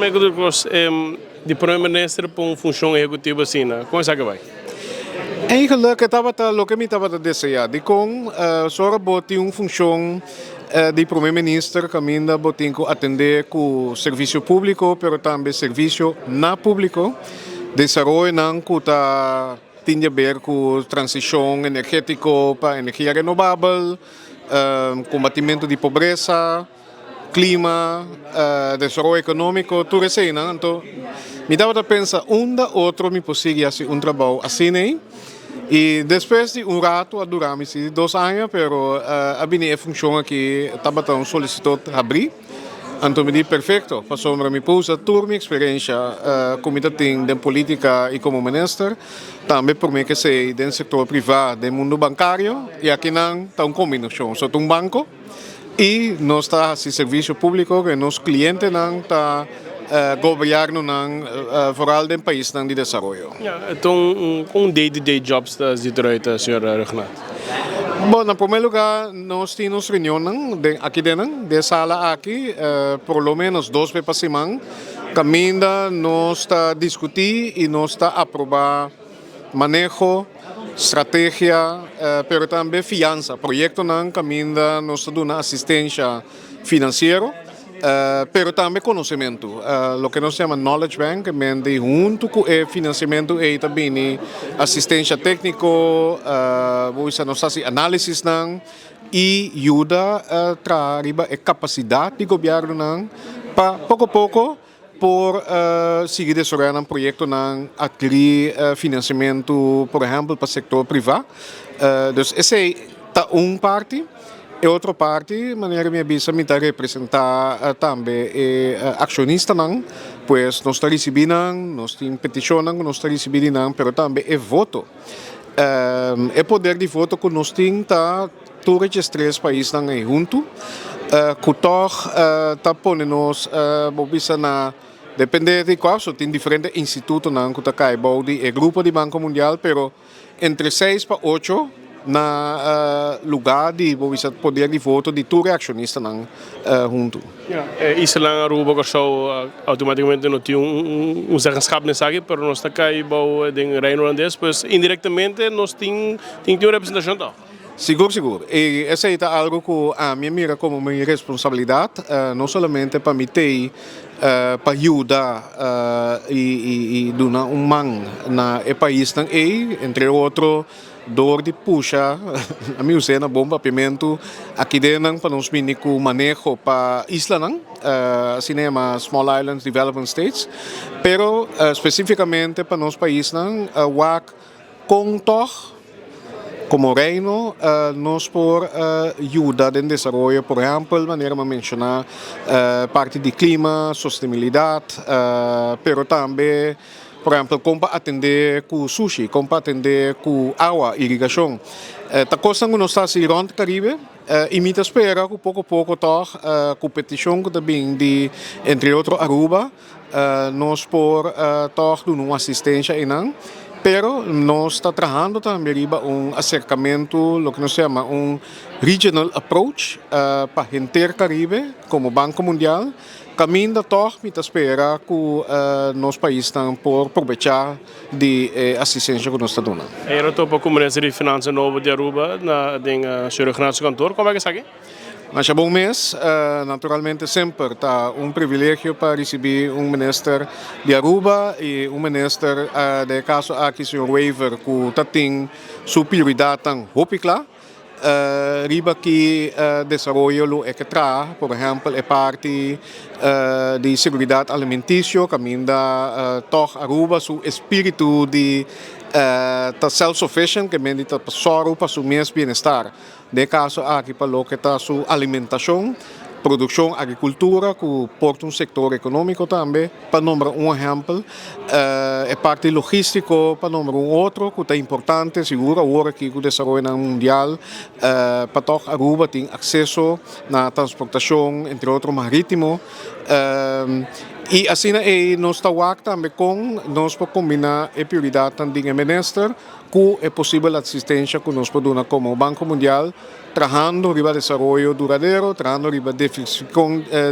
Como é que de primeiro-minister para uma função executiva assim, né? Como é que vai? Eigenlijk estava o que me estava a desejar de com só botar uma função de primeiro-ministro caminho botin que atender com serviço público, pero também serviço na público, desenvolvimento não que tem a ver com transição energética para energia renovável, combatimento de pobreza, clima, desenvolvimento econômico, tudo isso aí, não? Então, me dava a pensar, da outro me possível fazer um trabalho assim, né? E depois de um rato, duramos 2 anos, pero a minha função aqui estava tão solicitou abrir. Então me disse perfeito, passou para me pôr toda a minha experiência como tem de política e como ministro, também por mim que sei do setor privado, do mundo bancário, e aqui não está uma combinação, só um banco e nós está assim serviço público que nos clientes não está governo não vooral do país não de desenvolvimento. Então, day-to-day jobs das direita, senhora Renato? Bom, em primeiro lugar, nós temos reunião aqui dentro, de sala aqui, por lo menos 2 vezes por semana. Caminda, nós está discutir e nós está aprovar manejo, estratégia, pero também fiança. Projeto não caminda, nós está dando assistência financeira. Pero também conhecimento, o que nós chamamos knowledge bank, que junto com o financiamento e também assistência técnica, nós fazemos análise e ajuda a trazer a capacidade do governo para pouco a pouco por seguir desenvolvendo um projeto adquirir financiamento, por exemplo, para o setor privado. Então, essa é parte. E outra parte, maneira minha bisa me representar também acionista não, pois nós está recebendo, nós temos petição, nós está recebendo, pero também é voto. É poder de voto que nós temos todos os 3 países junto, que está pondo-nos, na depende de qual, tem diferentes institutos que está caibou de grupo de Banco Mundial, pero entre 6 para 8 na lugar de poder de voto de todos os acionistas junto. Isso lá na Aruba, que automaticamente não tinha zeggenschap nessa área, mas nós está cá em Reino Holandês, pois indiretamente nós temos uma representação. Seguro. E essa é algo que a minha mira como minha responsabilidade, não somente para me ter, para ajudar e dar mão na país, entre outros, dor de puxa, a minha usina, bomba, pimento, aqui dentro para nós mini com manejo para isla, assim é Small Islands Development States, pero especificamente para nós país, com como reino, nós por ajuda em desenvolvimento, por exemplo, maneira de mencionar parte de clima, sustentabilidade, pero também por exemplo, como atender com sushi, como atender com água, irrigação. A coisa que nós estamos no Caribe, e me espera que pouco a pouco a competição que também de entre outros Aruba, nós por dar uma assistência e não. Pero nós está trabalhando também acercamento, o que nós chamamos regional approach para o inteiro Caribe, como Banco Mundial. Caminho da me espera que nosso país está por aproveitar de assistência que nós está dando. Eu estou para o Ministério de Finanças novo de Aruba, na senhora Renato Cantor. Como é que está aqui? Mas é bom mês, naturalmente sempre está privilégio para receber ministro de Aruba e ministro de caso aqui, Sr. Weaver, que tem sua prioridade tão hópica. Riba que desenvolvimento é que traz, por exemplo, é parte de segurança alimentícia, caminho da Aruba, seu espírito de self-sufficient, que mende para só para seu mesmo bem-estar. De caso aqui para o que está sua alimentação, produção, agricultura, que porta setor econômico também, para nombrar exemplo, é parte logístico, para nombrar outro, que é importante, seguro, agora que o desenvolvimento mundial, para tocar Aruba tem acesso na transportação, entre outros, marítimo, E assim nós tawag também com nós para combinar a prioridade também minister com a possível assistência que nós podemos como Banco Mundial trabajando riba desenvolvimento duradouro, trabajando riba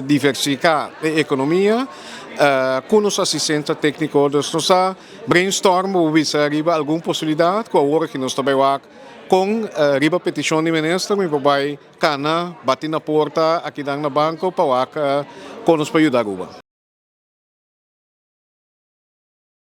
diversificar a economia, com os assistentes técnicos nós brainstorm ou visa riba alguma possibilidade com a hora que nós trabalhamos com riba petição de ministro, me vai cana bater na porta aqui na banco para que nos ajudar.